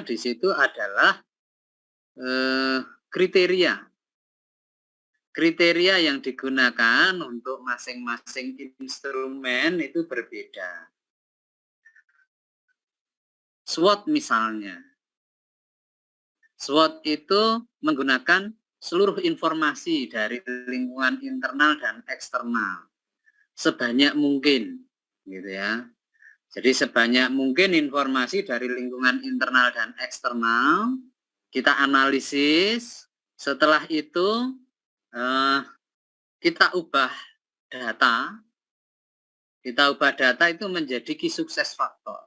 di situ adalah kriteria yang digunakan untuk masing-masing instrumen itu berbeda. SWOT misalnya. SWOT itu menggunakan seluruh informasi dari lingkungan internal dan eksternal sebanyak mungkin, gitu ya. Jadi sebanyak mungkin informasi dari lingkungan internal dan eksternal kita analisis. Setelah itu kita ubah data. Kita ubah data itu menjadi key success factor.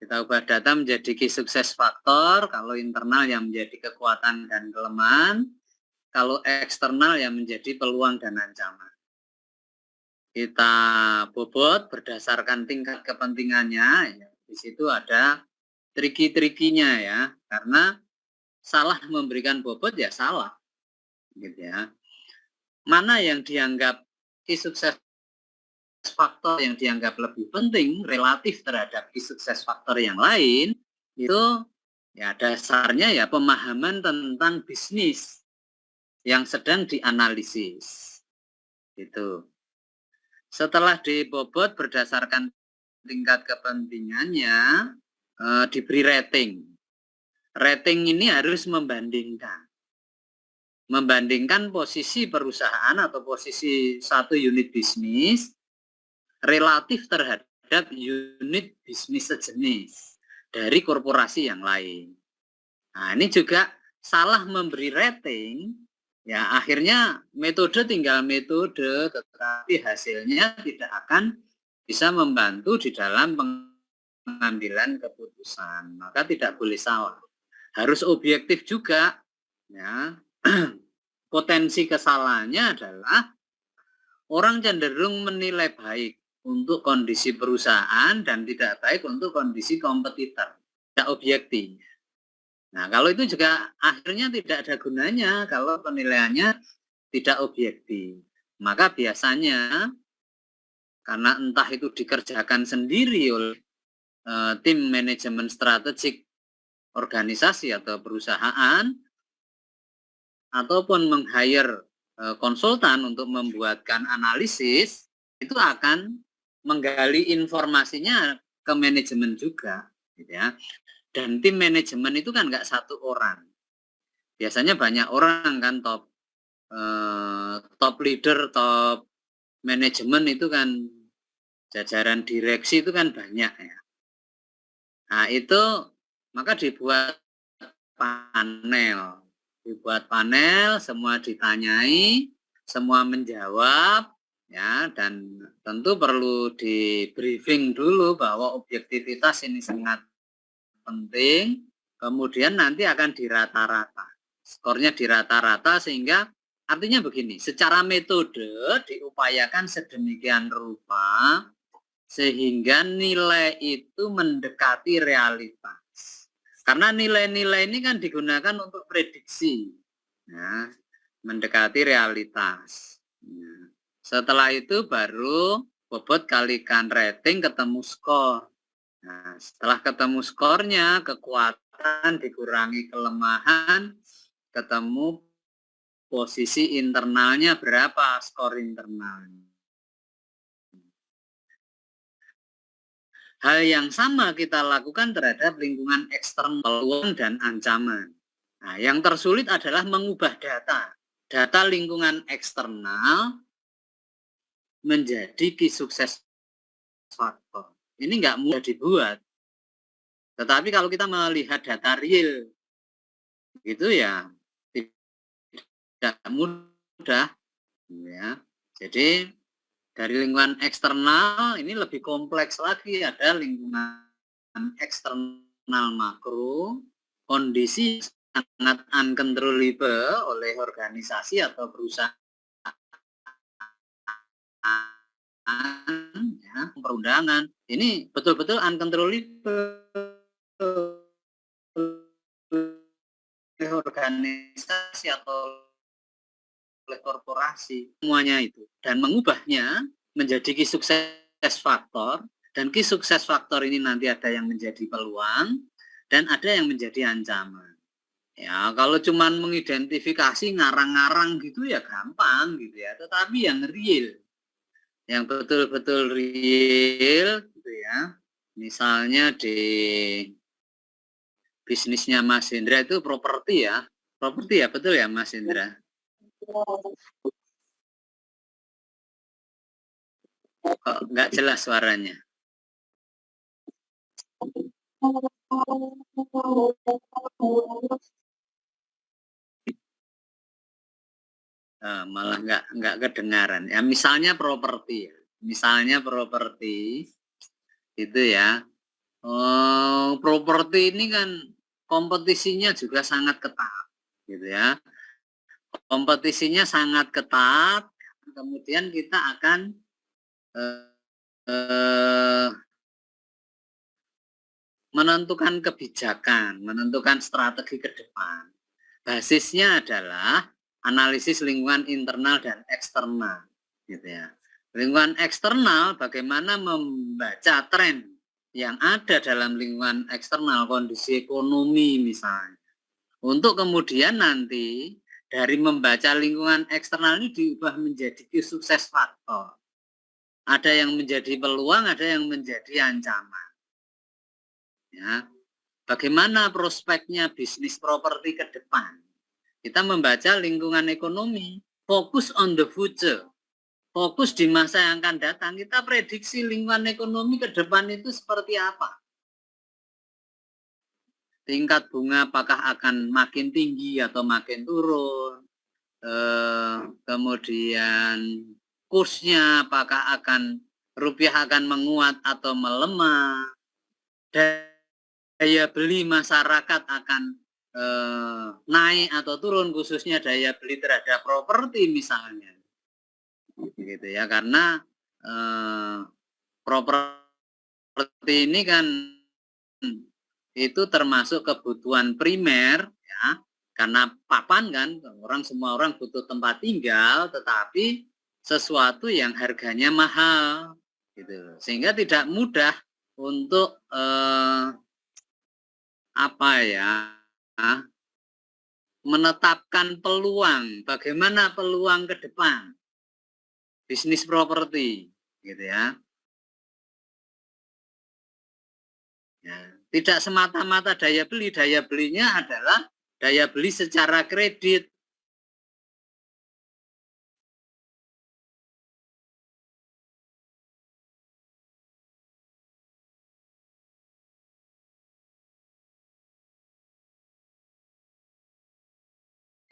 Kita ubah data menjadi key success factor, kalau internal yang menjadi kekuatan dan kelemahan, kalau eksternal yang menjadi peluang dan ancaman. Kita bobot berdasarkan tingkat kepentingannya, ya, di situ ada triki-trikinya ya, karena salah memberikan bobot ya salah, gitu ya. Mana yang dianggap key success faktor yang dianggap lebih penting relatif terhadap key success faktor yang lain, itu ya dasarnya ya pemahaman tentang bisnis yang sedang dianalisis. Itu. Setelah dibobot berdasarkan tingkat kepentingannya, diberi rating. Rating ini harus membandingkan posisi perusahaan atau posisi satu unit bisnis relatif terhadap unit bisnis sejenis dari korporasi yang lain. Nah, ini juga salah memberi rating, ya akhirnya metode tinggal metode, tetapi hasilnya tidak akan bisa membantu di dalam pengambilan keputusan. Maka tidak boleh salah. Harus objektif juga, ya. Potensi kesalahannya adalah orang cenderung menilai baik untuk kondisi perusahaan dan tidak baik untuk kondisi kompetitor, tidak objektif. Nah, kalau itu juga akhirnya tidak ada gunanya kalau penilaiannya tidak objektif. Maka biasanya karena entah itu dikerjakan sendiri oleh tim manajemen strategik organisasi atau perusahaan, ataupun meng-hire konsultan untuk membuatkan analisis, itu akan menggali informasinya ke manajemen juga, gitu ya. Dan tim manajemen itu kan nggak satu orang, biasanya banyak orang kan, top leader, top manajemen itu kan jajaran direksi itu kan banyak ya. Nah itu maka dibuat panel, semua ditanyai, semua menjawab, ya, dan tentu perlu di briefing dulu bahwa objektivitas ini sangat penting. Kemudian nanti akan dirata-rata, skornya dirata-rata, sehingga artinya begini, secara metode diupayakan sedemikian rupa sehingga nilai itu mendekati realitas. Karena nilai-nilai ini kan digunakan untuk prediksi, ya, mendekati realitas. Ya. Setelah itu baru bobot kalikan rating ketemu skor. Nah, setelah ketemu skornya, kekuatan dikurangi kelemahan, ketemu posisi internalnya berapa, skor internalnya. Hal yang sama kita lakukan terhadap lingkungan eksternal, peluang dan ancaman. Nah, yang tersulit adalah mengubah data lingkungan eksternal menjadi key success factor. Ini nggak mudah dibuat. Tetapi kalau kita melihat data real, itu ya tidak mudah. Ya. Jadi dari lingkungan eksternal ini lebih kompleks lagi, ada lingkungan eksternal makro, kondisi sangat uncontrollable oleh organisasi atau perusahaan, ya, perundangan, ini betul-betul uncontrollable oleh organisasi atau oleh korporasi, semuanya itu, dan mengubahnya menjadi key success factor Dan key sukses faktor ini nanti ada yang menjadi peluang dan ada yang menjadi ancaman. Ya, kalau cuman mengidentifikasi ngarang-ngarang gitu ya gampang gitu ya. Tetapi yang real, yang betul-betul real gitu ya. Misalnya di bisnisnya Mas Indra itu properti ya. Properti ya, betul ya Mas Indra? Kok nggak jelas suaranya? Malah nggak kedengaran. Ya, misalnya properti ya. Misalnya properti itu ya. Properti ini kan kompetisinya juga sangat ketat gitu ya. Kompetisinya sangat ketat, kemudian kita akan eh, eh, menentukan kebijakan, menentukan strategi ke depan. Basisnya adalah analisis lingkungan internal dan eksternal, gitu ya. Lingkungan eksternal bagaimana membaca tren yang ada dalam lingkungan eksternal, kondisi ekonomi misalnya. Untuk kemudian nanti dari membaca lingkungan eksternal ini diubah menjadi sukses faktor. Ada yang menjadi peluang, ada yang menjadi ancaman. Ya. Bagaimana prospeknya bisnis properti ke depan? Kita membaca lingkungan ekonomi, fokus on the future, fokus di masa yang akan datang. Kita prediksi lingkungan ekonomi ke depan itu seperti apa? Tingkat bunga apakah akan makin tinggi atau makin turun? Kemudian kursnya apakah rupiah akan menguat atau melemah? Daya beli masyarakat akan naik atau turun, khususnya daya beli terhadap properti misalnya, gitu ya, karena properti ini kan itu termasuk kebutuhan primer ya, karena papan kan semua orang butuh tempat tinggal, tetapi sesuatu yang harganya mahal gitu, sehingga tidak mudah untuk apa ya, menetapkan peluang, bagaimana peluang ke depan bisnis properti gitu ya. Ya, tidak semata-mata daya belinya adalah daya beli secara kredit.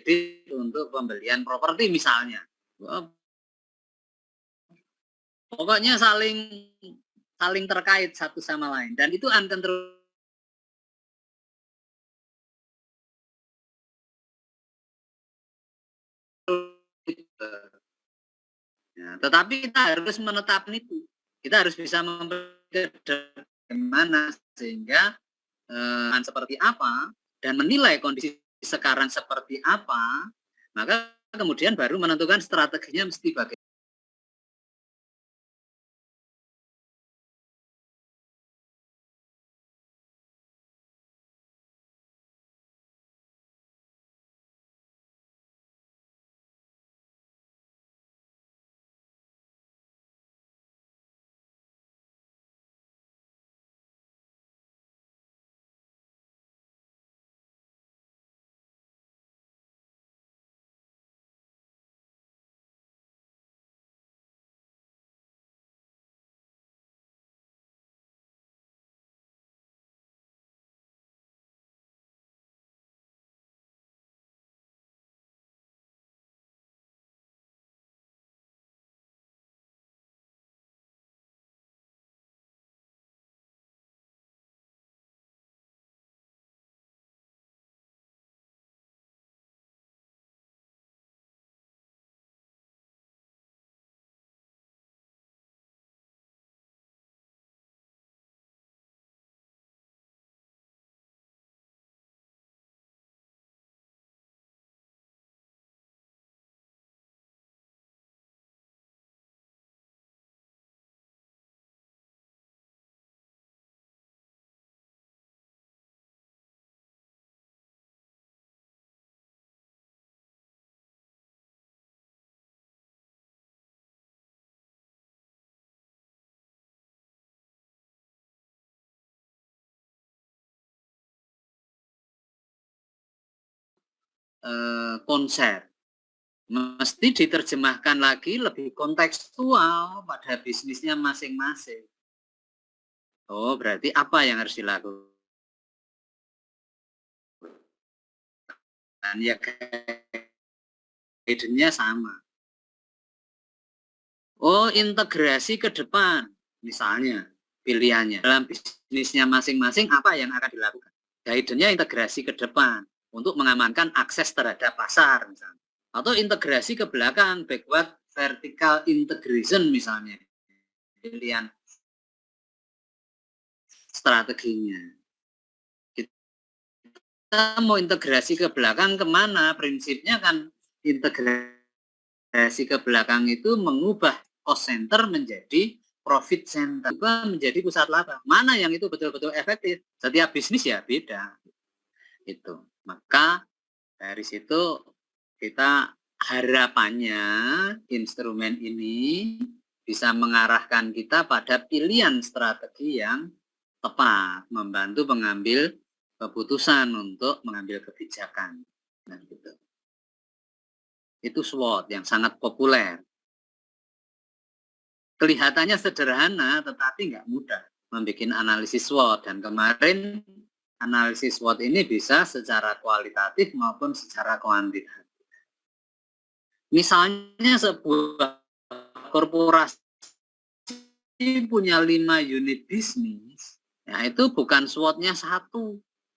Jadi untuk pembelian properti misalnya, pokoknya saling terkait satu sama lain, dan itu uncontrollable. Ya, tetapi kita harus menetapkan itu. Kita harus bisa membedakan bagaimana sehingga seperti apa dan menilai kondisi sekarang seperti apa, maka kemudian baru menentukan strateginya mesti bagaimana. konsep. Mesti diterjemahkan lagi lebih kontekstual pada bisnisnya masing-masing. Oh, berarti apa yang harus dilakukan? Ya, guidance-nya sama. Oh, integrasi ke depan. Misalnya, pilihannya. Dalam bisnisnya masing-masing, apa yang akan dilakukan? Guidance-nya integrasi ke depan untuk mengamankan akses terhadap pasar, misalnya. Atau integrasi ke belakang, backward vertical integration misalnya. Pilihan strateginya. Kita mau integrasi ke belakang kemana? Prinsipnya kan integrasi ke belakang itu mengubah cost center menjadi profit center, juga menjadi pusat laba. Mana yang itu betul-betul efektif? Setiap bisnis ya beda. Itu. Maka dari situ kita harapannya instrumen ini bisa mengarahkan kita pada pilihan strategi yang tepat, membantu pengambil keputusan untuk mengambil kebijakan. Nah, gitu. Itu SWOT yang sangat populer. Kelihatannya sederhana, tetapi nggak mudah membuat analisis SWOT. Dan kemarin analisis SWOT ini bisa secara kualitatif maupun secara kuantitatif. Misalnya sebuah korporasi punya 5 unit bisnis, nah itu bukan SWOT-nya 1.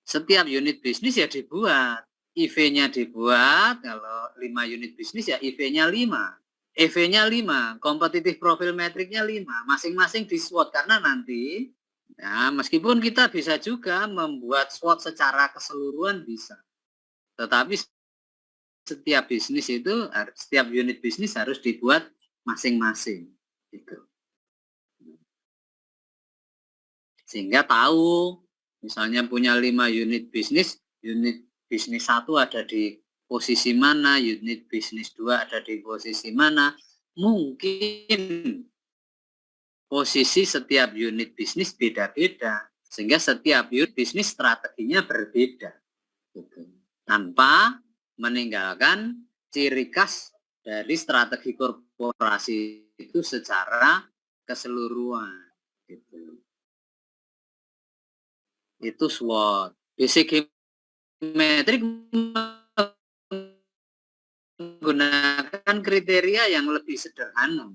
Setiap unit bisnis ya dibuat, IV-nya dibuat, kalau 5 unit bisnis ya IV-nya 5, EV-nya 5, kompetitif profil metriknya 5, masing-masing di SWOT, karena nanti, nah meskipun kita bisa juga membuat SWOT secara keseluruhan bisa, tetapi setiap bisnis itu, setiap unit bisnis harus dibuat masing-masing, gitu. Sehingga tahu, misalnya punya 5 unit bisnis 1 ada di posisi mana, unit bisnis 2 ada di posisi mana, mungkin posisi setiap unit bisnis beda-beda, sehingga setiap unit bisnis strateginya berbeda, gitu. Tanpa meninggalkan ciri khas dari strategi korporasi itu secara keseluruhan, gitu. Itu SWOT. BCG metrik menggunakan kriteria yang lebih sederhana.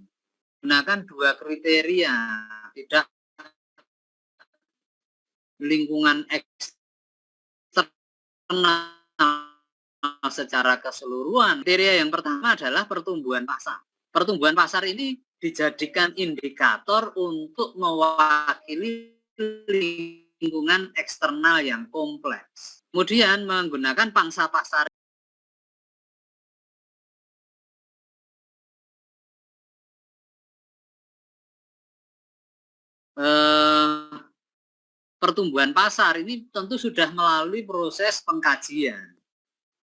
Gunakan 2 kriteria, tidak lingkungan eksternal secara keseluruhan. Kriteria yang pertama adalah pertumbuhan pasar. Pertumbuhan pasar ini dijadikan indikator untuk mewakili lingkungan eksternal yang kompleks. Kemudian menggunakan pangsa pasar pertumbuhan pasar ini tentu sudah melalui proses pengkajian,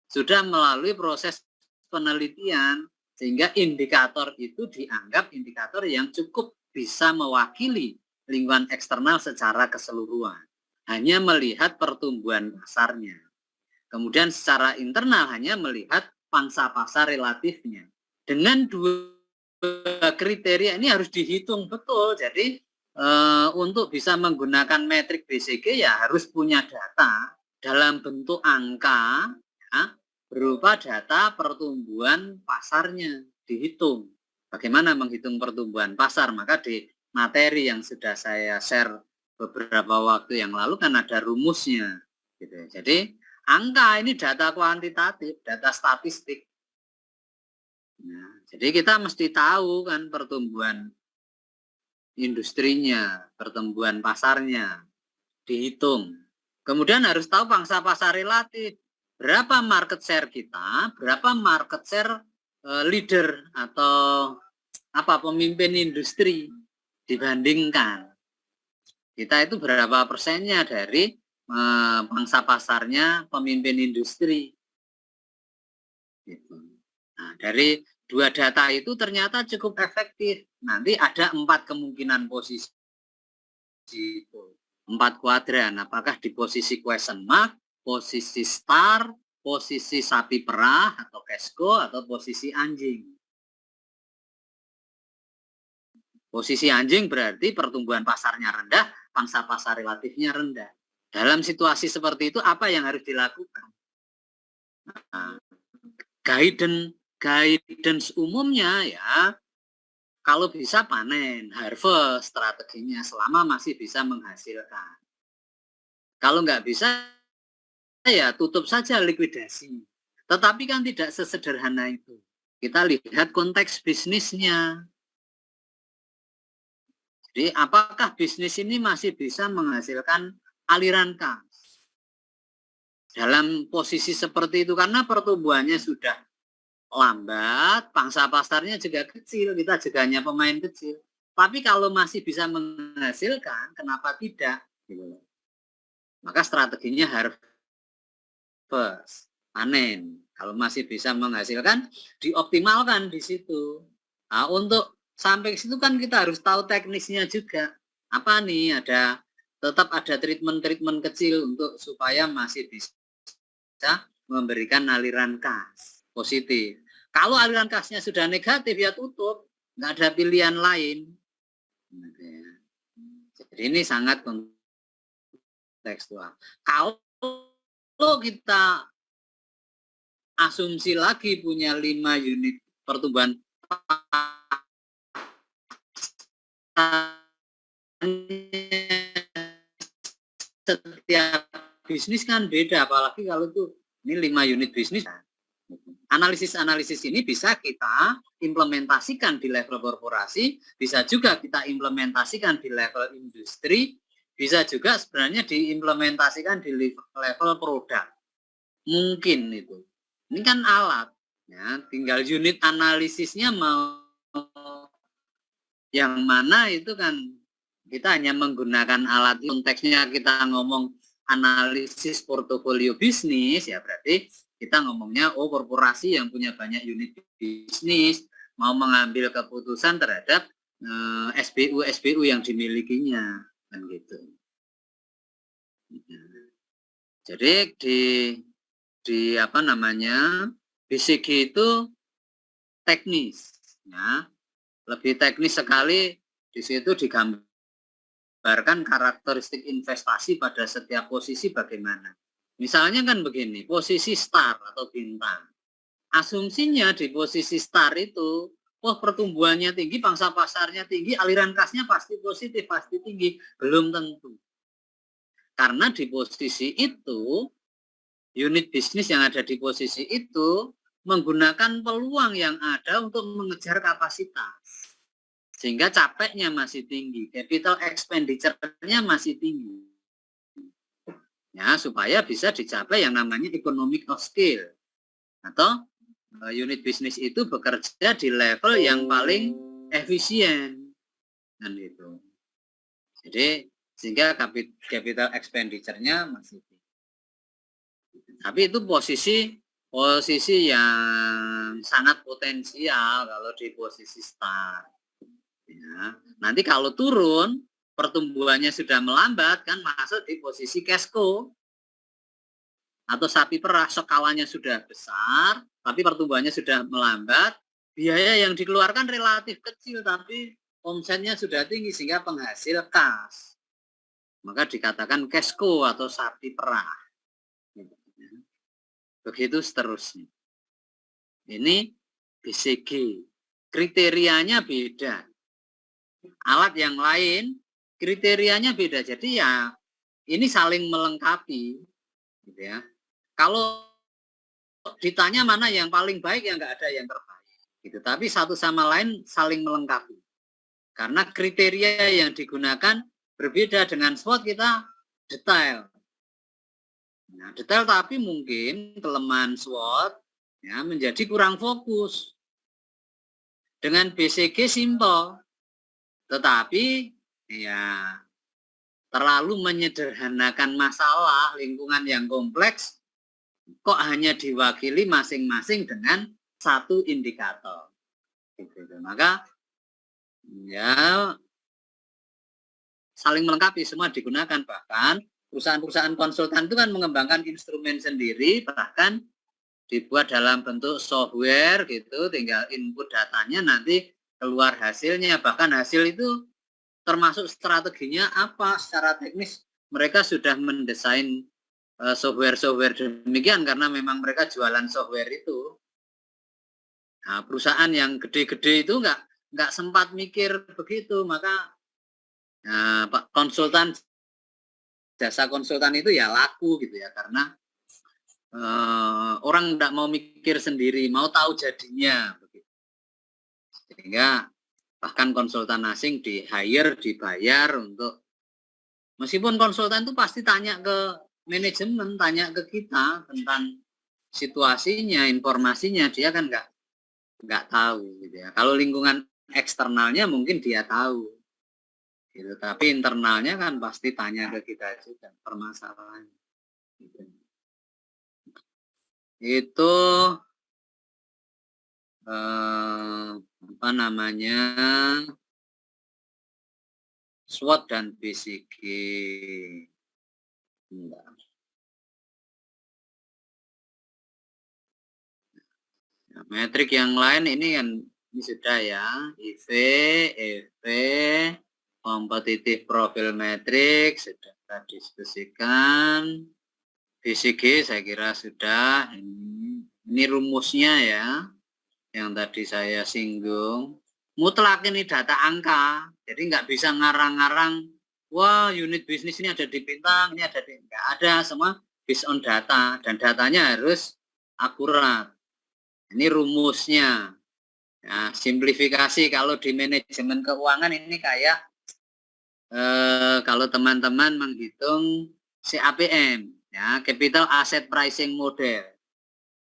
sudah melalui proses penelitian, sehingga indikator itu dianggap indikator yang cukup bisa mewakili lingkungan eksternal secara keseluruhan. Hanya melihat pertumbuhan pasarnya. Kemudian secara internal hanya melihat pangsa pasar relatifnya. Dengan 2 kriteria ini harus dihitung betul. Jadi untuk bisa menggunakan metrik BCG ya harus punya data dalam bentuk angka, ya, berupa data pertumbuhan pasarnya dihitung. Bagaimana menghitung pertumbuhan pasar? Maka di materi yang sudah saya share beberapa waktu yang lalu kan ada rumusnya, gitu. Jadi angka ini data kuantitatif, data statistik. Nah, jadi kita mesti tahu kan pertumbuhan industrinya, pertumbuhan pasarnya, dihitung. Kemudian harus tahu pangsa pasar relatif. Berapa market share kita, berapa market share leader atau pemimpin industri dibandingkan. Kita itu berapa persennya dari pangsa pasarnya pemimpin industri. Gitu. Nah, dari 2 data itu ternyata cukup efektif. Nanti ada 4 kemungkinan posisi itu. 4 kuadran. Apakah di posisi question mark, posisi star, posisi sapi perah atau cash cow atau posisi anjing. Posisi anjing berarti pertumbuhan pasarnya rendah, pangsa pasar relatifnya rendah. Dalam situasi seperti itu apa yang harus dilakukan? Nah, guidance umumnya ya, kalau bisa panen, harvest strateginya selama masih bisa menghasilkan. Kalau nggak bisa, ya tutup saja likuidasi. Tetapi kan tidak sesederhana itu. Kita lihat konteks bisnisnya. Jadi apakah bisnis ini masih bisa menghasilkan aliran kas? Dalam posisi seperti itu karena pertumbuhannya sudah lambat, pangsa pasarnya juga kecil, kita juga hanya pemain kecil. Tapi kalau masih bisa menghasilkan, kenapa tidak? Maka strateginya harvest, panen. Kalau masih bisa menghasilkan, dioptimalkan di situ. Nah, untuk sampai ke situ kan kita harus tahu teknisnya juga. Apa nih, tetap ada treatment kecil untuk supaya masih bisa memberikan aliran kas positif. Kalau aliran kasnya sudah negatif ya tutup, nggak ada pilihan lain. Jadi ini sangat kontekstual. Kalau kita asumsi lagi punya 5 unit pertumbuhan setiap bisnis kan beda, apalagi kalau itu ini 5 unit bisnis. Analisis ini bisa kita implementasikan di level korporasi, bisa juga kita implementasikan di level industri, bisa juga sebenarnya diimplementasikan di level produk. Mungkin itu. Ini kan alat, ya, tinggal unit analisisnya mau yang mana itu kan kita hanya menggunakan alat. Konteksnya kita ngomong analisis portofolio bisnis, ya berarti kita ngomongnya korporasi yang punya banyak unit bisnis mau mengambil keputusan terhadap SBU yang dimilikinya, kan gitu. Jadi di apa namanya, BCG itu teknis, ya, lebih teknis sekali. Di situ digambarkan karakteristik investasi pada setiap posisi bagaimana. Misalnya kan begini, posisi star atau bintang. Asumsinya di posisi star itu, pertumbuhannya tinggi, pangsa pasarnya tinggi, aliran kasnya pasti positif, pasti tinggi. Belum tentu. Karena di posisi itu, unit bisnis yang ada di posisi itu menggunakan peluang yang ada untuk mengejar kapasitas. Sehingga capeknya masih tinggi, capital expenditure-nya masih tinggi. Ya, supaya bisa dicapai yang namanya economic of scale. Atau unit bisnis itu bekerja di level yang paling efisien. Dan itu. Jadi, sehingga capital expenditure-nya masih tinggi. Tapi itu posisi yang sangat potensial kalau di posisi start. Ya. Nanti kalau turun, pertumbuhannya sudah melambat, kan masuk di posisi cash cow atau sapi perah, skalanya sudah besar, tapi pertumbuhannya sudah melambat, biaya yang dikeluarkan relatif kecil, tapi omsetnya sudah tinggi sehingga penghasil kas. Maka dikatakan cash cow atau sapi perah. Begitu seterusnya. Ini BCG. Kriterianya beda. Alat yang lain kriterianya beda. Jadi ya ini saling melengkapi, gitu ya. Kalau ditanya mana yang paling baik, ya nggak ada yang terbaik, gitu. Tapi satu sama lain saling melengkapi. Karena kriteria yang digunakan berbeda. Dengan SWOT kita detail. Nah, detail tapi mungkin kelemahan SWOT ya menjadi kurang fokus. Dengan BCG simpel, tetapi ya terlalu menyederhanakan masalah lingkungan yang kompleks, kok hanya diwakili masing-masing dengan satu indikator. Gitu. Maka ya saling melengkapi, semua digunakan. Bahkan perusahaan-perusahaan konsultan itu kan mengembangkan instrumen sendiri, bahkan dibuat dalam bentuk software gitu, tinggal input datanya nanti keluar hasilnya. Bahkan hasil itu termasuk strateginya apa secara teknis, mereka sudah mendesain software-software demikian karena memang mereka jualan software itu. Nah, perusahaan yang gede-gede itu nggak sempat mikir begitu, maka konsultan, jasa konsultan itu ya laku gitu ya, karena orang nggak mau mikir sendiri, mau tahu jadinya begitu. Sehingga bahkan konsultan asing di hire, dibayar untuk, meskipun konsultan itu pasti tanya ke manajemen, tanya ke kita tentang situasinya, informasinya, dia kan nggak tahu gitu ya. Kalau lingkungan eksternalnya mungkin dia tahu gitu, tapi internalnya kan pasti tanya ke kita juga permasalahannya gitu. Itu apa namanya, SWOT dan BCG. Nah, metrik yang lain ini kan ini sudah ya, IV, EV, kompetitif profil metrik sudah kita diskusikan. BCG saya kira sudah. Ini rumusnya ya, yang tadi saya singgung. Mutlak ini data angka, jadi nggak bisa ngarang-ngarang, wah unit bisnis ini ada di Bintang, ini ada di, nggak ada, semua based on data, dan datanya harus akurat. Ini rumusnya. Nah, simplifikasi kalau di manajemen keuangan ini kayak kalau teman-teman menghitung CAPM, ya, Capital Asset Pricing Model.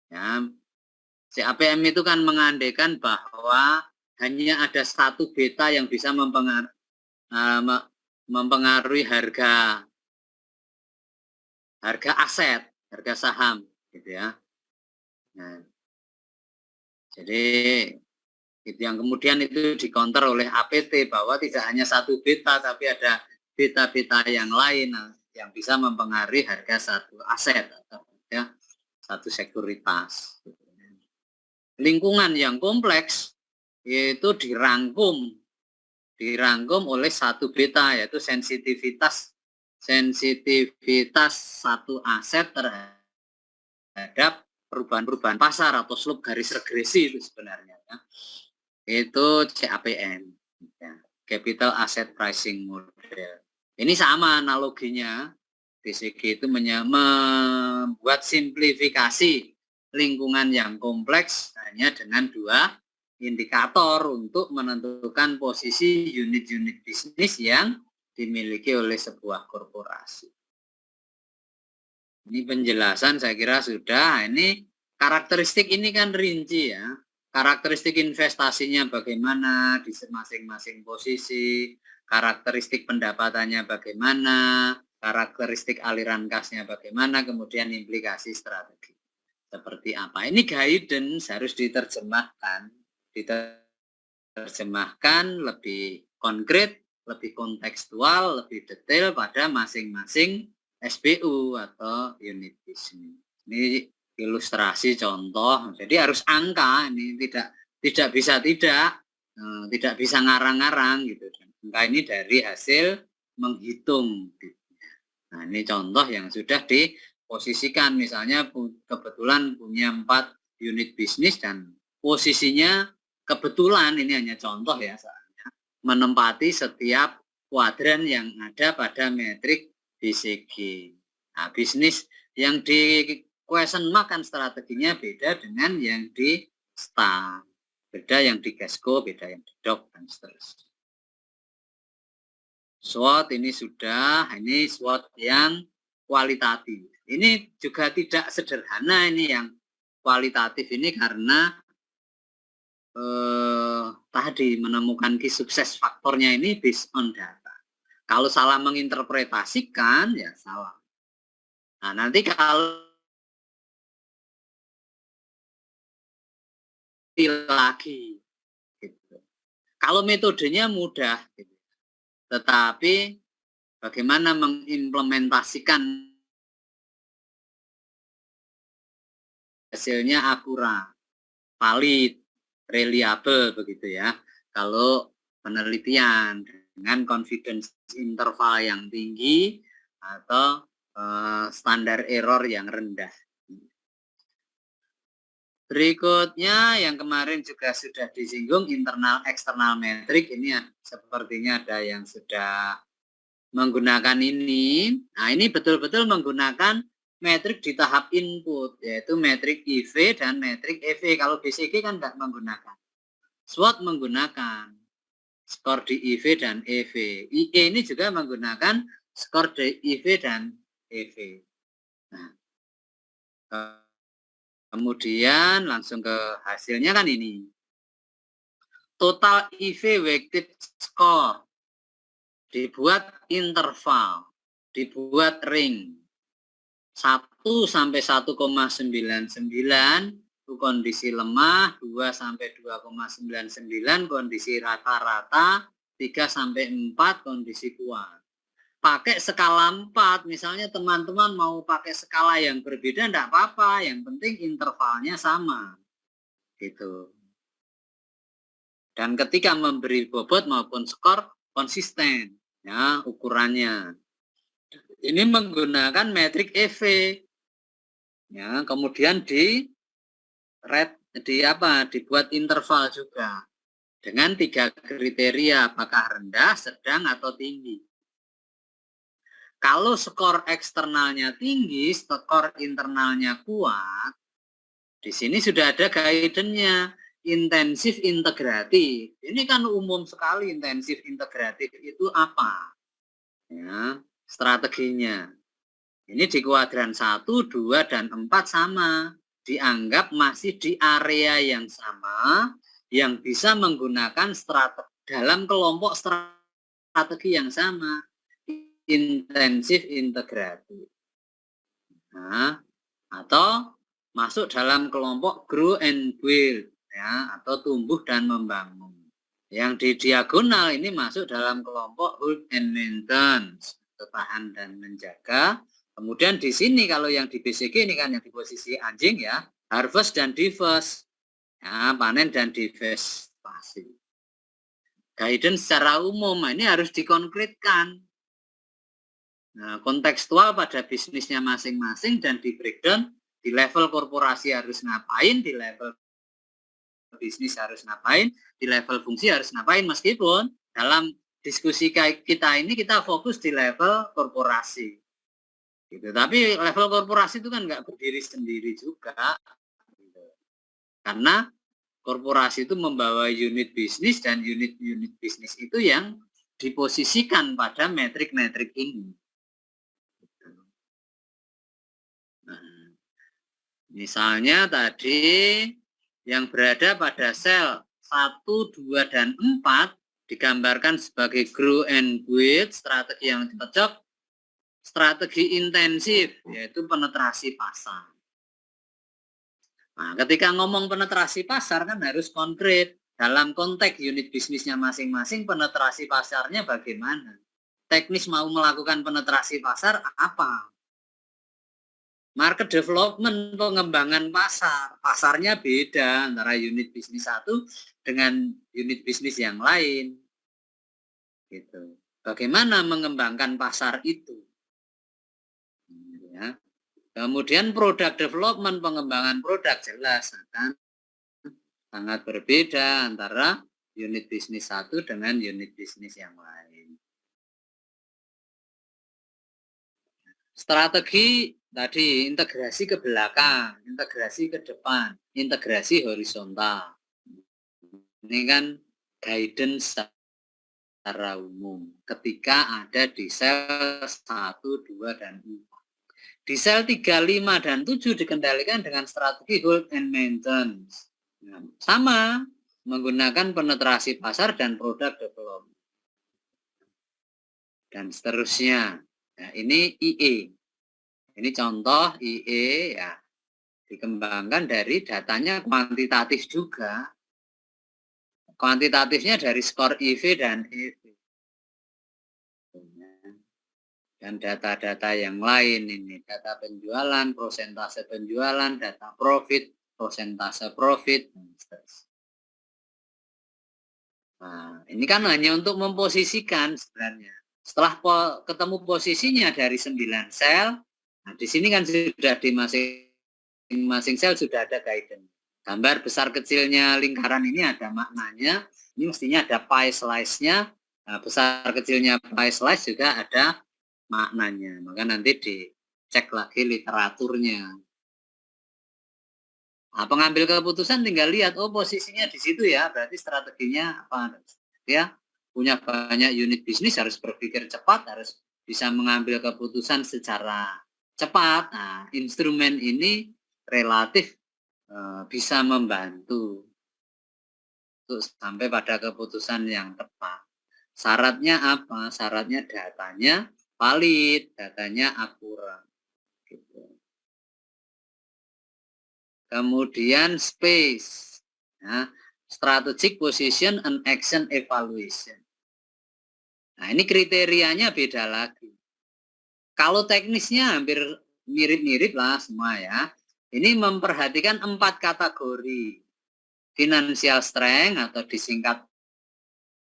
Ya, CAPM itu kan mengandaikan bahwa hanya ada satu beta yang bisa mempengaruhi harga aset, harga saham, gitu ya. Nah, jadi itu yang kemudian itu dikonter oleh APT bahwa tidak hanya satu beta, tapi ada beta-beta yang lain yang bisa mempengaruhi harga satu aset atau ya, satu sekuritas. Lingkungan yang kompleks yaitu dirangkum oleh satu beta, yaitu sensitivitas satu aset terhadap perubahan pasar atau slope garis regresi itu sebenarnya ya. Itu CAPM ya, Capital Asset Pricing Model. Ini sama analoginya, BCG itu membuat simplifikasi lingkungan yang kompleks hanya dengan dua indikator untuk menentukan posisi unit-unit bisnis yang dimiliki oleh sebuah korporasi. Ini penjelasan saya kira sudah. Ini karakteristik ini kan rinci ya. Karakteristik investasinya bagaimana di masing-masing posisi, karakteristik pendapatannya bagaimana, karakteristik aliran kasnya bagaimana, kemudian implikasi strategi seperti apa. Ini guidance harus diterjemahkan lebih konkret, lebih kontekstual, lebih detail pada masing-masing SBU atau unit bisnis. Ini ilustrasi contoh, jadi harus angka, ini tidak bisa tidak bisa ngarang-ngarang gitu. Angka ini dari hasil menghitung. Nah, ini contoh yang sudah diposisikan, misalnya kebetulan punya 4 unit bisnis dan posisinya kebetulan, ini hanya contoh ya, menempati setiap kuadran yang ada pada metrik BCG. Nah, bisnis yang di question mark kan strateginya beda dengan yang di star, beda yang di Gasco, beda yang di DOC, dan seterusnya. SWOT ini sudah, ini SWOT yang kualitatif. Ini juga tidak sederhana, ini yang kualitatif ini karena tadi menemukan key sukses faktornya ini based on data. Kalau salah menginterpretasikan ya salah. Nah, nanti kalau lagi gitu. Kalau metodenya mudah gitu. Tetapi bagaimana mengimplementasikan hasilnya akurat, valid, reliable begitu ya. Kalau penelitian dengan confidence interval yang tinggi atau standar error yang rendah. Berikutnya yang kemarin juga sudah disinggung internal eksternal metrik, ini sepertinya ada yang sudah menggunakan ini. Nah, ini betul-betul menggunakan metrik di tahap input, yaitu metrik IV dan metrik EV. Kalau BCG kan nggak menggunakan. SWOT menggunakan skor di IV dan EV. IE ini juga menggunakan skor di IV dan EV. Nah, kemudian langsung ke hasilnya kan ini. Total IV weighted score. Dibuat interval. Dibuat ring. 1 sampai 1,99 itu kondisi lemah, 2 sampai 2,99 kondisi rata-rata, 3 sampai 4 kondisi kuat. Pakai skala 4, misalnya teman-teman mau pakai skala yang berbeda enggak apa-apa, yang penting intervalnya sama. Gitu. Dan ketika memberi bobot maupun skor konsisten ya ukurannya. Ini menggunakan metrik EV. Ya, kemudian dibuat interval juga dengan 3 kriteria, apakah rendah, sedang atau tinggi. Kalau skor eksternalnya tinggi, skor internalnya kuat, di sini sudah ada guidance-nya, intensif integratif. Ini kan umum sekali intensif integratif itu apa? Ya, strateginya. Ini di kuadran 1, 2, dan 4 sama. Dianggap masih di area yang sama, yang bisa menggunakan strategi dalam kelompok strategi yang sama. Intensif integratif. Nah, atau masuk dalam kelompok grow and build ya, atau tumbuh dan membangun. Yang di diagonal ini masuk dalam kelompok hold and maintain, bertahan dan menjaga. Kemudian di sini kalau yang di BCG ini kan yang di posisi anjing ya, harvest dan divest. Ya, panen dan divestasi. Guidance secara umum ini harus dikonkretkan. Nah, kontekstual pada bisnisnya masing-masing dan di breakdown di level korporasi harus ngapain, di level bisnis harus ngapain, di level fungsi harus ngapain, meskipun dalam diskusi kita ini kita fokus di level korporasi. Gitu. Tapi level korporasi itu kan nggak berdiri sendiri juga. Gitu. Karena korporasi itu membawa unit bisnis dan unit bisnis itu yang diposisikan pada metrik-metrik ini. Nah, misalnya tadi yang berada pada sel 1, 2, dan 4 digambarkan sebagai grow and build, strategi yang cocok, strategi intensif, yaitu penetrasi pasar. Nah, ketika ngomong penetrasi pasar kan harus konkret. Dalam konteks unit bisnisnya masing-masing, penetrasi pasarnya bagaimana? Teknis mau melakukan penetrasi pasar apa? Market development, pengembangan pasar. Pasarnya beda antara unit bisnis satu dengan unit bisnis yang lain. Gitu. Bagaimana mengembangkan pasar itu? Ya. Kemudian produk development, pengembangan produk jelas akan sangat berbeda antara unit bisnis satu dengan unit bisnis yang lain. Strategi tadi integrasi ke belakang, integrasi ke depan, integrasi horizontal. Ini kan guidance secara umum ketika ada di sel 1, 2, dan 4. Di sel 3, 5, dan 7 dikendalikan dengan strategi hold and maintenance. Nah, sama, menggunakan penetrasi pasar dan produk development. Dan seterusnya. Nah, ini IE. Ini contoh IE ya, dikembangkan dari datanya kuantitatif juga. Kuantitatifnya dari skor IV dan EV. dan data-data yang lain ini, data penjualan, persentase penjualan, data profit, persentase profit, dan seterusnya. Nah, ini kan hanya untuk memposisikan sebenarnya. Setelah ketemu posisinya dari 9 sel, nah di sini kan sudah di masing-masing sel sudah ada guidance. Gambar besar kecilnya lingkaran ini ada maknanya. Ini mestinya ada pie slice-nya. Nah, besar kecilnya pie slice juga ada maknanya. Maka nanti dicek lagi literaturnya. Nah, pengambil keputusan tinggal lihat, oh posisinya di situ ya, berarti strateginya apa? Ya, punya banyak unit bisnis, harus berpikir cepat, harus bisa mengambil keputusan secara cepat. Nah, instrumen ini relatif bisa membantu untuk sampai pada keputusan yang tepat. Syaratnya apa? Syaratnya datanya valid, datanya akurat. Gitu. Kemudian space, nah, strategic position and action evaluation. Nah, ini kriterianya beda lagi. Kalau teknisnya hampir mirip-mirip lah semua ya. Ini memperhatikan 4 kategori. Financial strength atau disingkat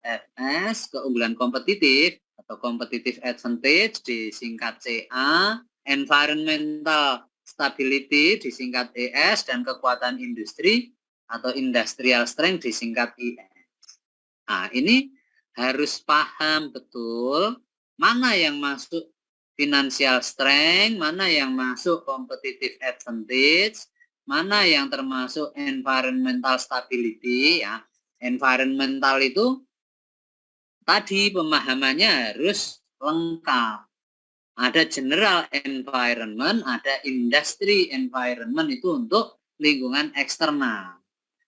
FS, keunggulan kompetitif atau competitive advantage disingkat CA, environmental stability disingkat ES, dan kekuatan industri atau industrial strength disingkat IS. Nah, ini harus paham betul mana yang masuk financial strength, mana yang masuk competitive advantage, mana yang termasuk environmental stability ya. Environmental itu tadi pemahamannya harus lengkap. Ada general environment, ada industry environment, itu untuk lingkungan eksternal.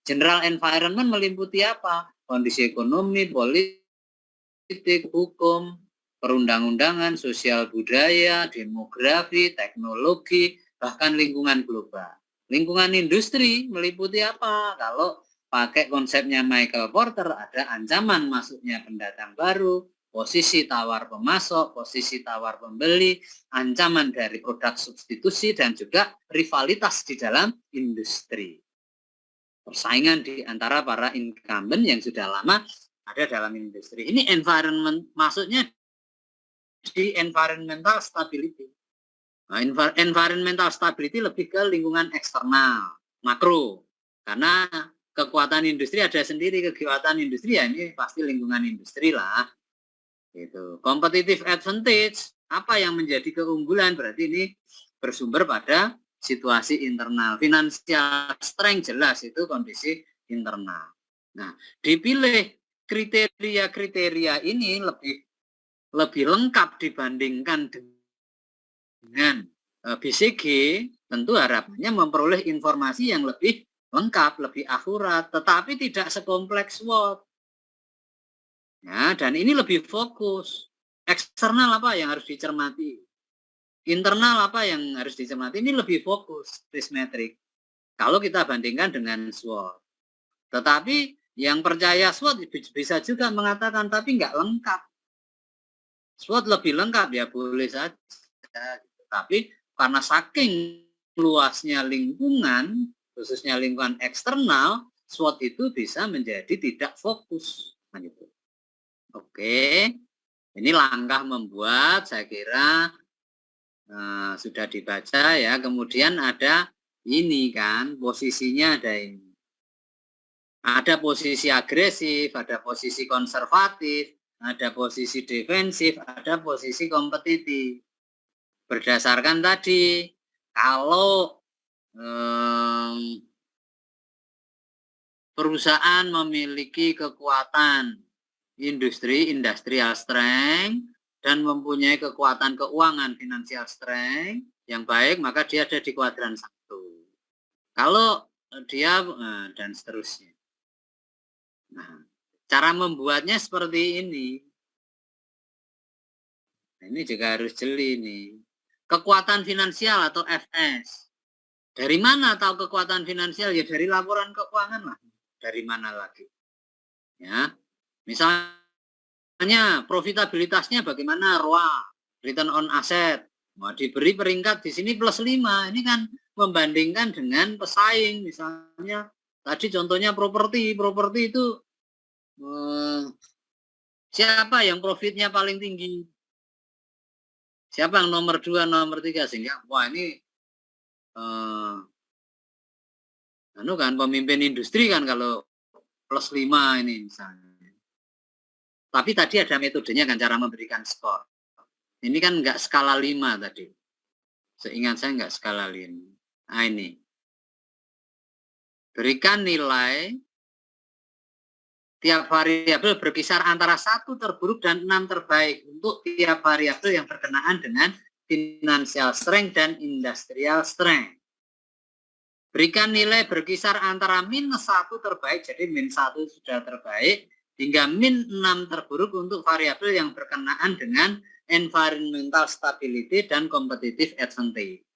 General environment meliputi apa? Kondisi ekonomi, politik, hukum, perundang-undangan, sosial budaya, demografi, teknologi, bahkan lingkungan global. Lingkungan industri meliputi apa? Kalau pakai konsepnya Michael Porter, ada ancaman masuknya pendatang baru, posisi tawar pemasok, posisi tawar pembeli, ancaman dari produk substitusi, dan juga rivalitas di dalam industri. Persaingan di antara para incumbent yang sudah lama ada dalam industri. Ini environment, maksudnya di environmental stability. Nah, environmental stability lebih ke lingkungan eksternal, makro. Karena kekuatan industri ada sendiri, kekuatan industri ya ini pasti lingkungan industri lah. Gitu. Competitive advantage, apa yang menjadi keunggulan, berarti ini bersumber pada situasi internal. Financial strength jelas itu kondisi internal. Nah, dipilih kriteria-kriteria ini lebih lengkap dibandingkan dengan BCG, tentu harapannya memperoleh informasi yang lebih lengkap, lebih akurat, tetapi tidak sekompleks SWOT. Ya, dan ini lebih fokus. Eksternal apa yang harus dicermati? Internal apa yang harus dicermati? Ini lebih fokus, risk metric. Kalau kita bandingkan dengan SWOT. Tetapi yang percaya SWOT bisa juga mengatakan, tapi nggak lengkap. SWOT lebih lengkap, ya boleh saja. Tapi karena saking luasnya lingkungan, khususnya lingkungan eksternal, SWOT itu bisa menjadi tidak fokus. Nah, gitu. Oke, ini langkah membuat, saya kira sudah dibaca ya. Kemudian ada ini kan, posisinya ada ini. Ada posisi agresif, ada posisi konservatif, ada posisi defensif, ada posisi kompetitif. Berdasarkan tadi, kalau perusahaan memiliki kekuatan industri, industrial strength, dan mempunyai kekuatan keuangan, financial strength, yang baik, maka dia ada di kuadran 1. Kalau dia, dan seterusnya. Nah, cara membuatnya seperti ini. Ini juga harus jeli nih. Kekuatan finansial atau FS. Dari mana tahu kekuatan finansial? Ya dari laporan keuangan lah. Dari mana lagi? Ya. Misalnya profitabilitasnya bagaimana ROA, return on asset. Nah, diberi peringkat di sini +5. Ini kan membandingkan dengan pesaing, misalnya tadi contohnya properti itu siapa yang profitnya paling tinggi? Siapa yang nomor 2, nomor 3, sehingga wah ini kan pemimpin industri kan kalau +5 ini misalnya. Tapi tadi ada metodenya kan, cara memberikan skor. Ini kan enggak skala 5 tadi. Seingat saya enggak skala 5. Nah ini. Berikan nilai tiap variabel berkisar antara 1 terburuk dan 6 terbaik untuk tiap variabel yang berkenaan dengan financial strength dan industrial strength. Berikan nilai berkisar antara -1 terbaik, jadi -1 sudah terbaik, hingga -6 terburuk untuk variabel yang berkenaan dengan environmental stability dan competitive advantage.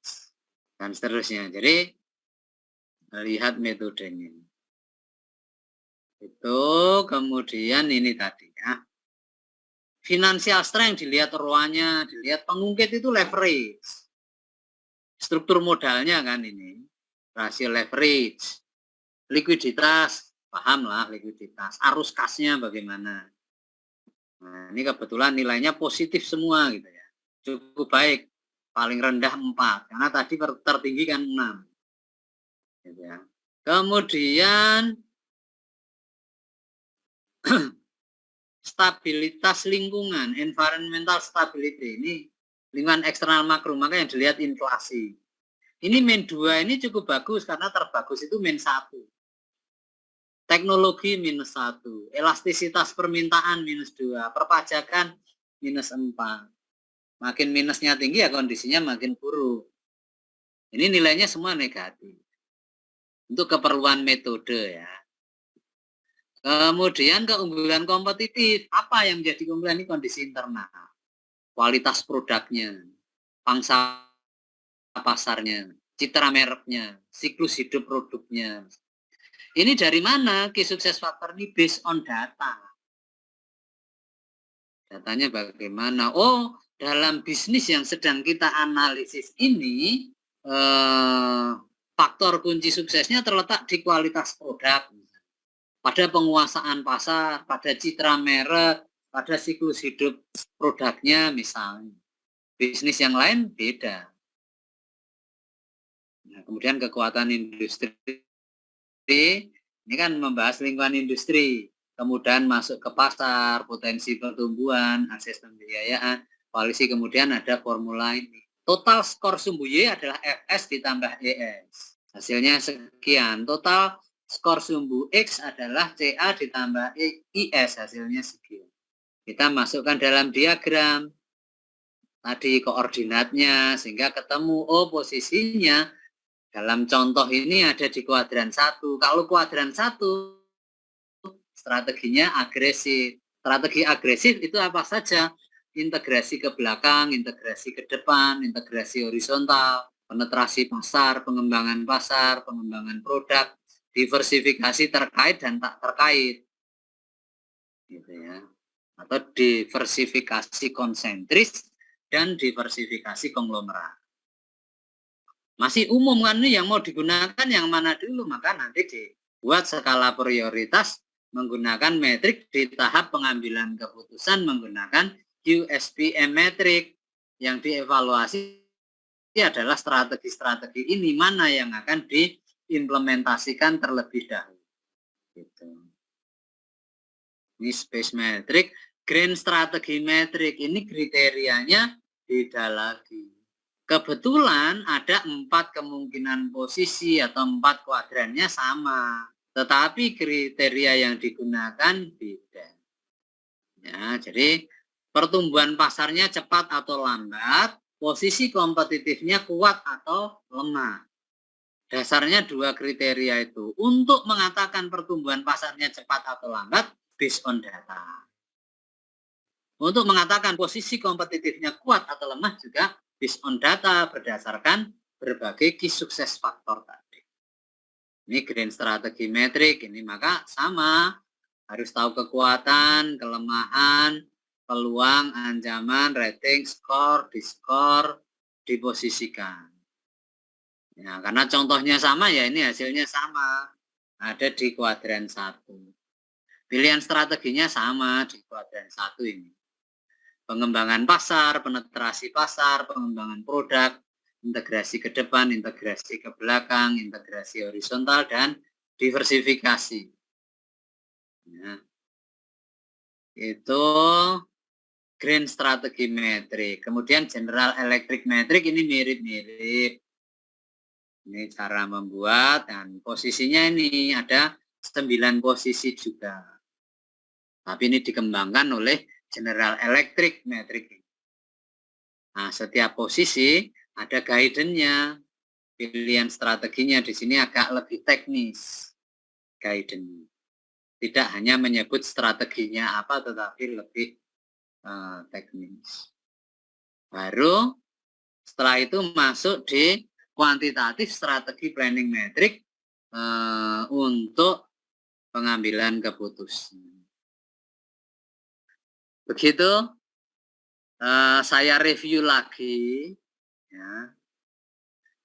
Dan seterusnya. Jadi, lihat metodenya. Itu kemudian ini tadi ya. Financial strength dilihat ROA-nya, dilihat pengungkit itu leverage. Struktur modalnya kan ini. Rasio leverage. Likuiditas, pahamlah likuiditas. Arus kasnya bagaimana. Nah, ini kebetulan nilainya positif semua gitu ya. Cukup baik. Paling rendah 4. Karena tadi tertinggi kan 6. Gitu ya. Kemudian stabilitas lingkungan, environmental stability. Ini lingkungan eksternal makro, maka yang dilihat inflasi. Ini -2 ini cukup bagus karena terbagus itu -1. Teknologi -1, elastisitas permintaan -2, perpajakan -4. Makin minusnya tinggi ya kondisinya makin buruk. Ini nilainya semua negatif. Untuk keperluan metode ya. Kemudian keunggulan kompetitif. Apa yang menjadi keunggulan? Ini kondisi internal. Kualitas produknya, pangsa pasarnya, citra mereknya, siklus hidup produknya. Ini dari mana? Key success factor ini based on data. Datanya bagaimana? Oh, dalam bisnis yang sedang kita analisis ini, faktor kunci suksesnya terletak di kualitas produk, pada penguasaan pasar, pada citra merek, pada siklus hidup produknya misalnya. Bisnis yang lain beda. Nah, kemudian kekuatan industri, ini kan membahas lingkungan industri, kemudian masuk ke pasar, potensi pertumbuhan, akses pembiayaan, koalisi, kemudian ada formula ini. Total skor sumbu Y adalah Fs ditambah ES. Hasilnya sekian. Total skor sumbu X adalah CA ditambah IS, hasilnya sekian. Kita masukkan dalam diagram tadi koordinatnya sehingga ketemu posisinya dalam contoh ini ada di kuadran 1. Kalau kuadran 1 strateginya agresif. Strategi agresif itu apa saja? Integrasi ke belakang, integrasi ke depan, integrasi horizontal, penetrasi pasar, pengembangan produk, diversifikasi terkait dan tak terkait, gitu ya, atau diversifikasi konsentris dan diversifikasi konglomerat. Masih umum kan nih, yang mau digunakan yang mana dulu, maka nanti dibuat skala prioritas menggunakan metrik di tahap pengambilan keputusan menggunakan QSPM metrik. Yang dievaluasi adalah strategi-strategi ini mana yang akan diimplementasikan terlebih dahulu. Gitu. Ini space metric, grand strategi metrik, ini kriterianya beda lagi. Kebetulan ada 4 kemungkinan posisi atau 4 kuadrannya sama, tetapi kriteria yang digunakan beda. Ya, jadi pertumbuhan pasarnya cepat atau lambat, posisi kompetitifnya kuat atau lemah. Dasarnya 2 kriteria itu. Untuk mengatakan pertumbuhan pasarnya cepat atau lambat, based on data. Untuk mengatakan posisi kompetitifnya kuat atau lemah juga based on data berdasarkan berbagai key sukses faktor tadi. Ini grand strategi metrik, ini maka sama. Harus tahu kekuatan, kelemahan, peluang, ancaman, rating, skor, diskor, diposisikan. Ya, karena contohnya sama ya, ini hasilnya sama. Ada di kuadran 1. Pilihan strateginya sama di kuadran 1 ini. Pengembangan pasar, penetrasi pasar, pengembangan produk, integrasi ke depan, integrasi ke belakang, integrasi horizontal, dan diversifikasi. Ya. Itu Green Strategy Metric. Kemudian General Electric Metric ini mirip-mirip. Ini cara membuat, dan posisinya ini ada 9 posisi juga. Tapi ini dikembangkan oleh General Electric Metric. Nah, setiap posisi ada guidance-nya. Pilihan strateginya di sini agak lebih teknis. Guidance. Tidak hanya menyebut strateginya apa, tetapi lebih teknis. Baru setelah itu masuk di kuantitatif strategi planning metric untuk pengambilan keputusan. Begitu, saya review lagi. Ya.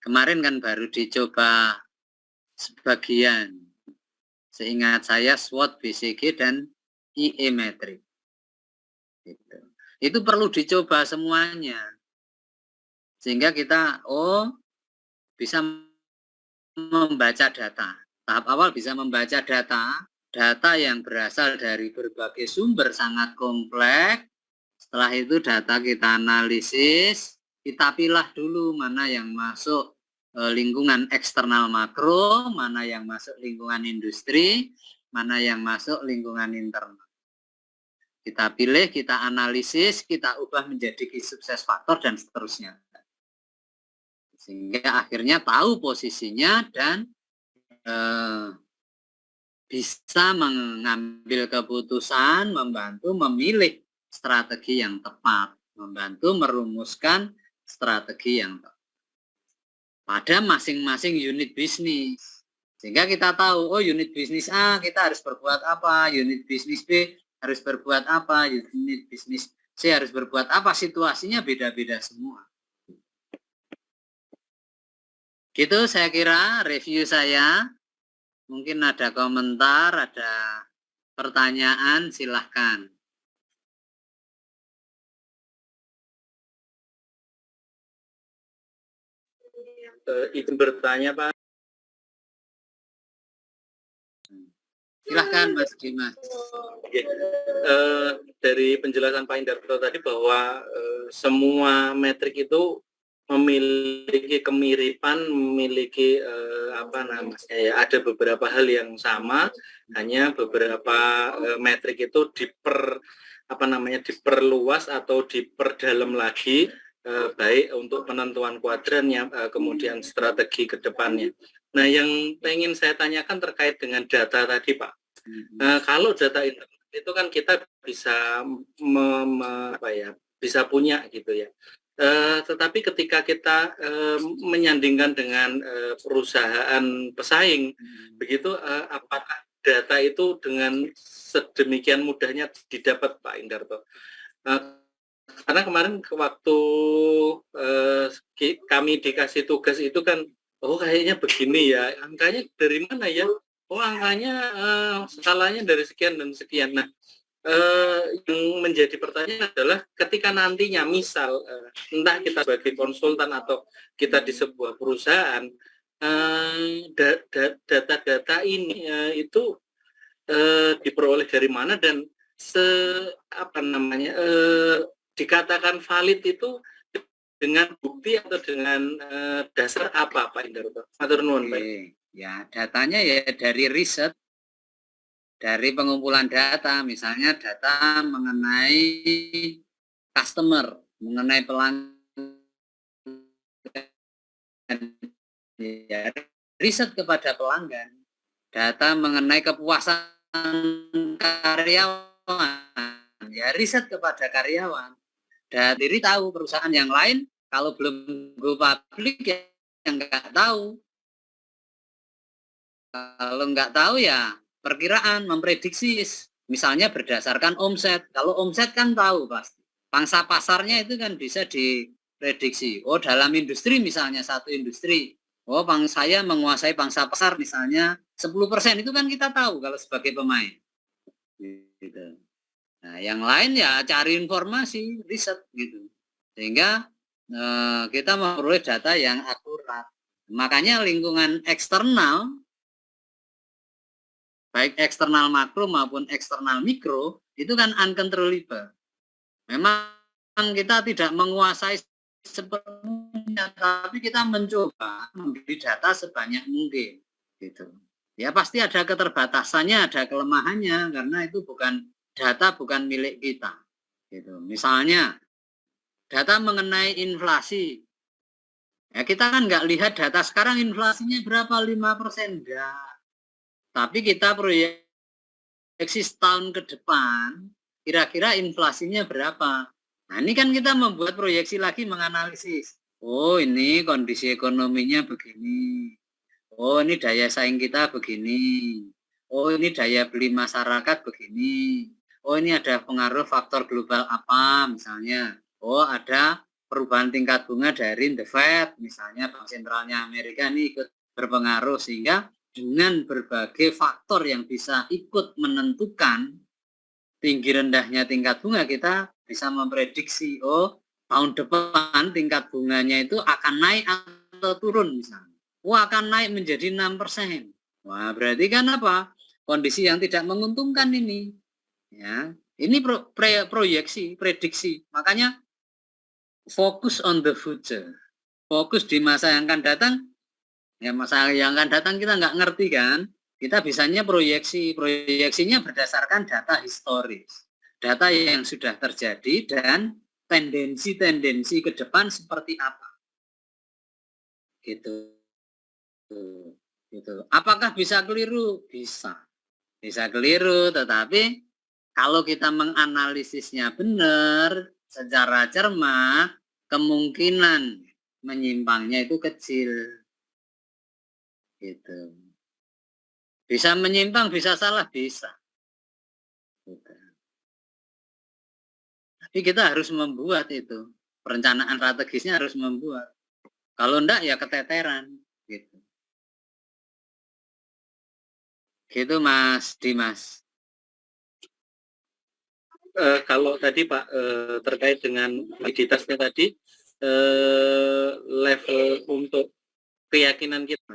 Kemarin kan baru dicoba sebagian. Seingat saya SWOT, BCG, dan IE metric. Gitu. Itu perlu dicoba semuanya. Sehingga kita bisa membaca data. Tahap awal bisa membaca data yang berasal dari berbagai sumber sangat kompleks. Setelah itu data kita analisis, kita pilah dulu mana yang masuk lingkungan eksternal makro, mana yang masuk lingkungan industri, mana yang masuk lingkungan internal. Kita pilih, kita analisis, kita ubah menjadi key sukses faktor, dan seterusnya. Sehingga akhirnya tahu posisinya dan bisa mengambil keputusan, membantu memilih strategi yang tepat, membantu merumuskan strategi yang tepat pada masing-masing unit bisnis. Sehingga kita tahu, unit bisnis A kita harus berbuat apa, unit bisnis B harus berbuat apa, unit bisnis C harus berbuat apa, situasinya beda-beda semua. Gitu saya kira review saya. Mungkin ada komentar, ada pertanyaan, silahkan. Izin bertanya, Pak. Silahkan Mas Dimas. Dari penjelasan Pak Indarto tadi bahwa semua metrik itu memiliki kemiripan, memiliki ada beberapa hal yang sama, hanya beberapa metrik itu diperluas atau diperdalam lagi, baik untuk penentuan kuadrannya, kemudian strategi ke depannya. Nah, yang pengen saya tanyakan terkait dengan data tadi, Pak. Kalau data internet itu kan kita bisa bisa punya gitu ya. Tetapi ketika kita menyandingkan dengan perusahaan pesaing, begitu, apakah data itu dengan sedemikian mudahnya didapat, Pak Indarto? Karena kemarin waktu kami dikasih tugas itu kan, kayaknya begini ya, angkanya dari mana ya? Angkanya skalanya dari sekian dan sekian. Nah, yang menjadi pertanyaan adalah ketika nantinya misal entah kita sebagai konsultan atau kita di sebuah perusahaan, data-data ini itu diperoleh dari mana, dan dikatakan valid itu dengan bukti atau dengan dasar apa, Pak Indarto? Matur nuwun, Pak. Ya, datanya ya dari riset, dari pengumpulan data, misalnya data mengenai customer, mengenai pelanggan, ya, riset kepada pelanggan, data mengenai kepuasan karyawan, ya riset kepada karyawan. Dan diri tahu perusahaan yang lain kalau belum go public ya nggak tahu. Kalau nggak tahu ya perkiraan, memprediksi Misalnya berdasarkan omset. Kalau omset kan tahu pasti. Pangsa pasarnya itu kan bisa diprediksi. Oh, dalam industri misalnya satu industri. Oh, saya menguasai pangsa pasar misalnya 10%, itu kan kita tahu kalau sebagai pemain. Gitu. Nah, yang lain ya cari informasi, riset gitu. Sehingga kita memperoleh data yang akurat. Makanya lingkungan eksternal, baik eksternal makro maupun eksternal mikro, itu kan uncontrollable. Memang kita tidak menguasai sepenuhnya, tapi kita mencoba memberi data sebanyak mungkin. Gitu. Ya pasti ada keterbatasannya, ada kelemahannya, karena itu data bukan milik kita. Gitu. Misalnya data mengenai inflasi. Ya, kita kan nggak lihat data sekarang inflasinya berapa, 5%, enggak. Tapi kita proyeksi setahun ke depan, kira-kira inflasinya berapa. Nah, ini kan kita membuat proyeksi lagi, menganalisis. Oh, ini kondisi ekonominya begini. Oh, ini daya saing kita begini. Oh, ini daya beli masyarakat begini. Oh, ini ada pengaruh faktor global apa misalnya. Oh, ada perubahan tingkat bunga dari The Fed, misalnya Bank Sentralnya Amerika ini ikut berpengaruh, sehingga dengan berbagai faktor yang bisa ikut menentukan tinggi rendahnya tingkat bunga, kita bisa memprediksi, oh tahun depan tingkat bunganya itu akan naik atau turun misalnya. Wah, akan naik menjadi 6%. Wah, berarti kan apa? Kondisi yang tidak menguntungkan ini. Ya, ini proyeksi, prediksi. Makanya fokus on the future. Fokus di masa yang akan datang. Ya, masa yang akan datang kita nggak ngerti kan. Kita bisanya proyeksinya berdasarkan data historis. Data yang sudah terjadi dan tendensi-tendensi ke depan seperti apa. Gitu. Gitu. Apakah bisa keliru? Bisa. Bisa keliru, tetapi kalau kita menganalisisnya benar, secara cermat, kemungkinan menyimpangnya itu kecil. Gitu. Bisa menyimpang, bisa salah, bisa. Gitu. Tapi kita harus membuat itu. Perencanaan strategisnya harus membuat. Kalau enggak ya keteteran. Gitu. Gitu Mas Dimas. Kalau tadi Pak terkait dengan validitasnya tadi, level untuk keyakinan kita.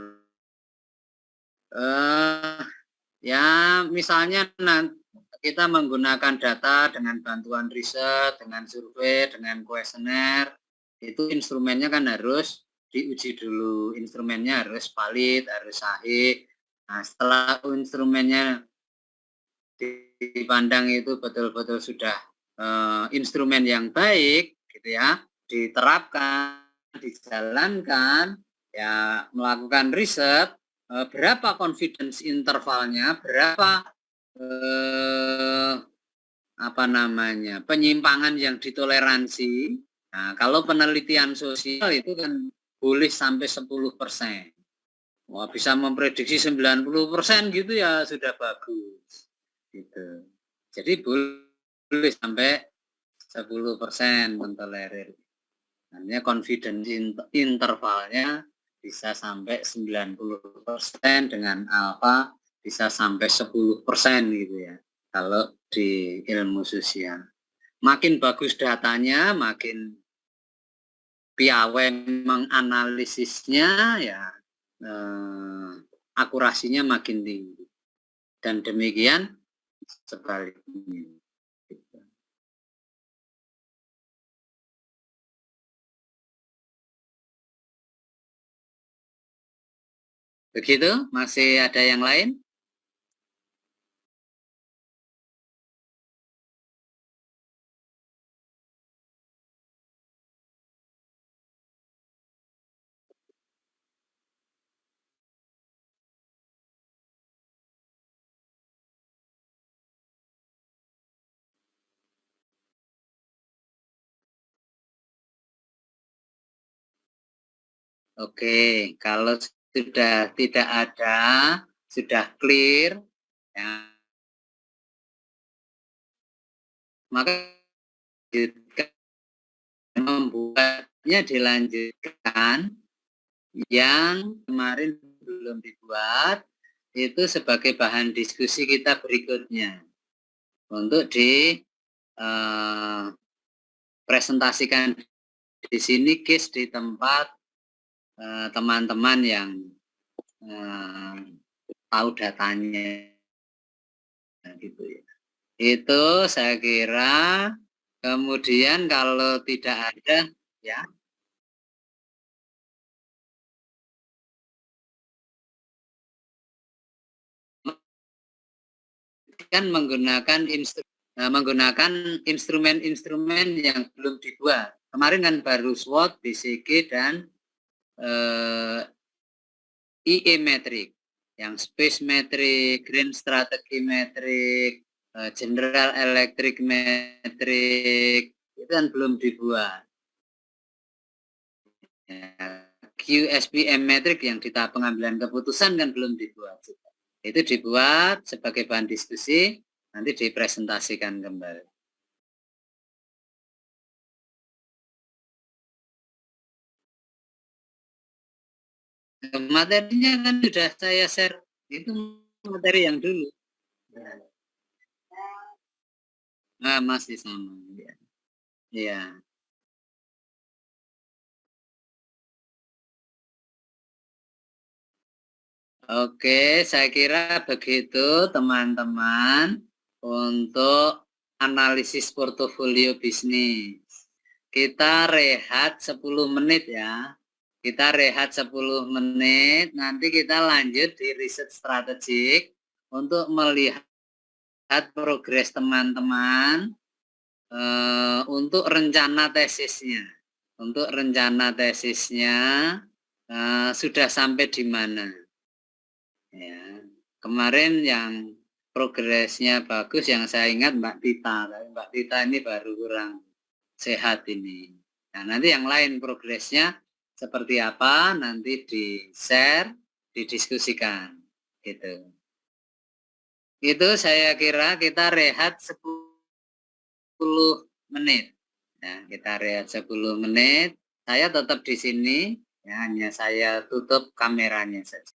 Ya misalnya kita menggunakan data dengan bantuan riset, dengan survei, dengan kuesioner, itu instrumennya kan harus diuji dulu, instrumennya harus valid, harus sahih. Nah, setelah instrumennya dipandang itu betul-betul sudah instrumen yang baik, gitu ya, diterapkan, dijalankan, ya melakukan riset, berapa confidence intervalnya, berapa apa namanya, penyimpangan yang ditoleransi. Nah, kalau penelitian sosial itu kan boleh sampai 10%. Wah, bisa memprediksi 90% gitu ya sudah bagus. Gitu. Jadi boleh sampai 10% mentolerir. Namanya confidence intervalnya bisa sampai 90%, dengan alfa bisa sampai 10% gitu ya. Kalau di ilmu sosial. Makin bagus datanya, makin piawai menganalisisnya, ya akurasinya makin tinggi. Dan demikian sebaliknya. Begitu, masih ada yang lain? Oke, kalau sudah tidak ada, sudah clear, ya, maka membuatnya dilanjutkan yang kemarin belum dibuat itu sebagai bahan diskusi kita berikutnya untuk presentasikan di sini case di tempat teman-teman yang tahu datanya gitu ya. Itu saya kira. Kemudian kalau tidak ada ya kan menggunakan instrumen-instrumen yang belum dibuat. Kemarin kan baru SWOT, BCG dan IE metric, yang space metric, green strategy metric, general electric metric itu kan belum dibuat. Ya, QSPM metric yang di tahap pengambilan keputusan kan belum dibuat. Itu dibuat sebagai bahan diskusi, nanti dipresentasikan kembali. Materinya kan sudah saya share, itu materi yang dulu. Nah, masih sama. Ya. Ya. Oke, saya kira begitu teman-teman untuk analisis portofolio bisnis. Kita rehat 10 menit ya. Kita rehat 10 menit, nanti kita lanjut di riset strategik untuk melihat progres teman-teman untuk rencana tesisnya. Untuk rencana tesisnya sudah sampai di mana? Ya, kemarin yang progresnya bagus, yang saya ingat Mbak Tita. Mbak Tita ini baru kurang sehat ini. Nah, nanti yang lain progresnya seperti apa nanti di-share, didiskusikan gitu. Itu saya kira kita rehat 10 menit. Nah, kita rehat 10 menit. Saya tetap di sini, ya, hanya saya tutup kameranya saja.